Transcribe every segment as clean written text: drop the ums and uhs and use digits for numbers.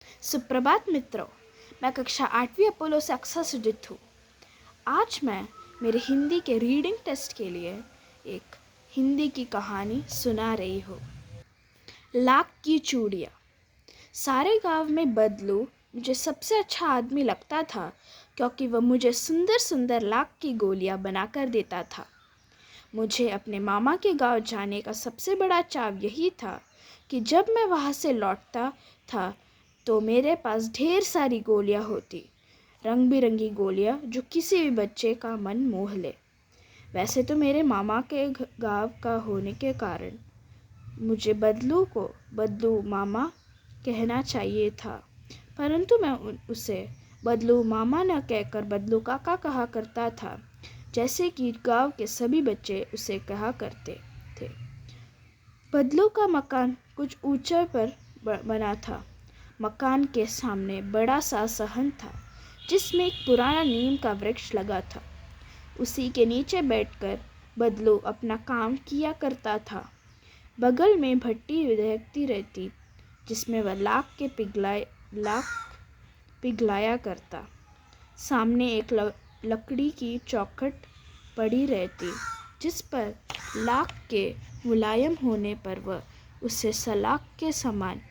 सुप्रभात मित्रों। मैं कक्षा 8वीं अपोलो से अक्सर सुजित हूँ। आज मैं मेरे हिंदी के रीडिंग टेस्ट के लिए एक हिंदी की कहानी सुना रही हूँ। लाख की चूड़ियाँ। सारे गांव में बदलू मुझे सबसे अच्छा आदमी लगता था, क्योंकि वह मुझे सुंदर सुंदर लाख की गोलियाँ बनाकर देता था। मुझे अपने मामा के गांव जाने का सबसे बड़ा चाव यही था कि जब मैं वहाँ से लौटता था तो मेरे पास ढेर सारी गोलियाँ होती, रंग बिरंगी गोलियाँ जो किसी भी बच्चे का मन मोह ले। वैसे तो मेरे मामा के गांव का होने के कारण मुझे बदलू को बदलू मामा कहना चाहिए था, परंतु मैं उसे बदलू मामा न कहकर बदलू काका कहा करता था, जैसे कि गांव के सभी बच्चे उसे कहा करते थे। बदलू का मकान कुछ ऊंचाई पर बना था। मकान के सामने बड़ा सा सहन था, जिसमें एक पुराना नीम का वृक्ष लगा था। उसी के नीचे बैठकर बदलू अपना काम किया करता था। बगल में भट्टी दहकती रहती, जिसमें वह लाख पिघलाया करता। सामने एक लकड़ी की चौखट पड़ी रहती, जिस पर लाख के मुलायम होने पर वह उसे सलाख के समान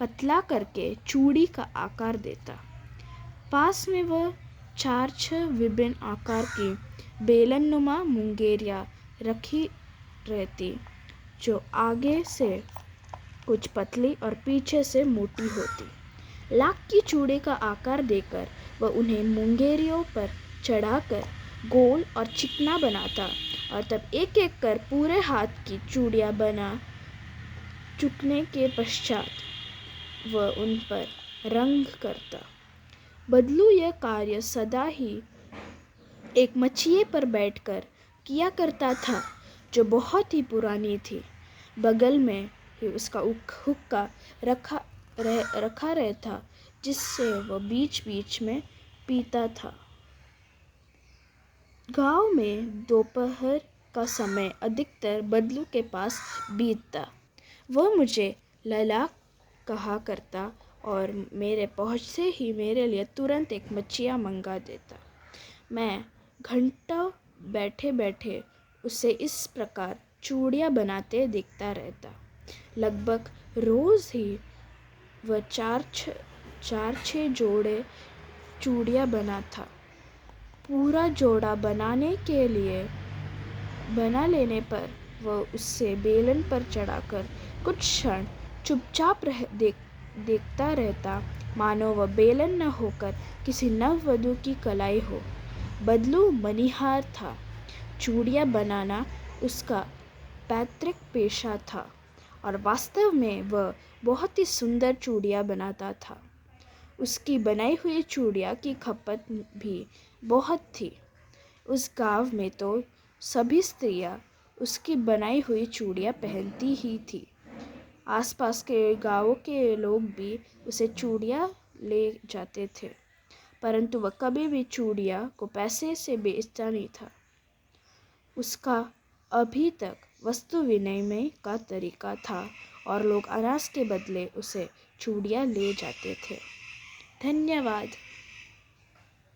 पतला करके चूड़ी का आकार देता। पास में वह 4-6 विभिन्न आकार की बेलननुमा मुंगेरियाँ रखी रहती, जो आगे से कुछ पतली और पीछे से मोटी होती। लाख की चूड़ी का आकार देकर वह उन्हें मुंगेरियों पर चढ़ाकर गोल और चिकना बनाता, और तब एक एक कर पूरे हाथ की चूड़ियाँ बना चुकने के पश्चात वह उन पर रंग करता। बदलू यह कार्य सदा ही एक मचिए पर बैठकर किया करता था, जो बहुत ही पुरानी थी। बगल में ही उसका हुक्का रखा रहता, जिससे वह बीच बीच में पीता था। गांव में दोपहर का समय अधिकतर बदलू के पास बीतता। वह मुझे लला कहा करता और मेरे पहुँचते ही मेरे लिए तुरंत एक मच्छियाँ मंगा देता। मैं घंटों बैठे बैठे उसे इस प्रकार चूड़ियाँ बनाते देखता रहता। लगभग रोज़ ही वह 4-6 जोड़े चूड़ियाँ बना था। पूरा जोड़ा बना लेने पर वह उससे बेलन पर चढ़ाकर कुछ क्षण चुपचाप देखता रहता, मानो वह बेलन न होकर किसी नववधू की कलाई हो। बदलू मनीहार था। चूड़ियाँ बनाना उसका पैतृक पेशा था, और वास्तव में वह बहुत ही सुंदर चूड़ियाँ बनाता था। उसकी बनाई हुई चूड़ियाँ की खपत भी बहुत थी। उस गांव में तो सभी स्त्रियाँ उसकी बनाई हुई चूड़ियाँ पहनती ही थी। आसपास के गांवों के लोग भी उसे चूड़ियाँ ले जाते थे, परंतु वह कभी भी चूड़ियाँ को पैसे से बेचता नहीं था। उसका अभी तक वस्तु विनिमय का तरीका था, और लोग अनाज के बदले उसे चूड़ियाँ ले जाते थे। धन्यवाद।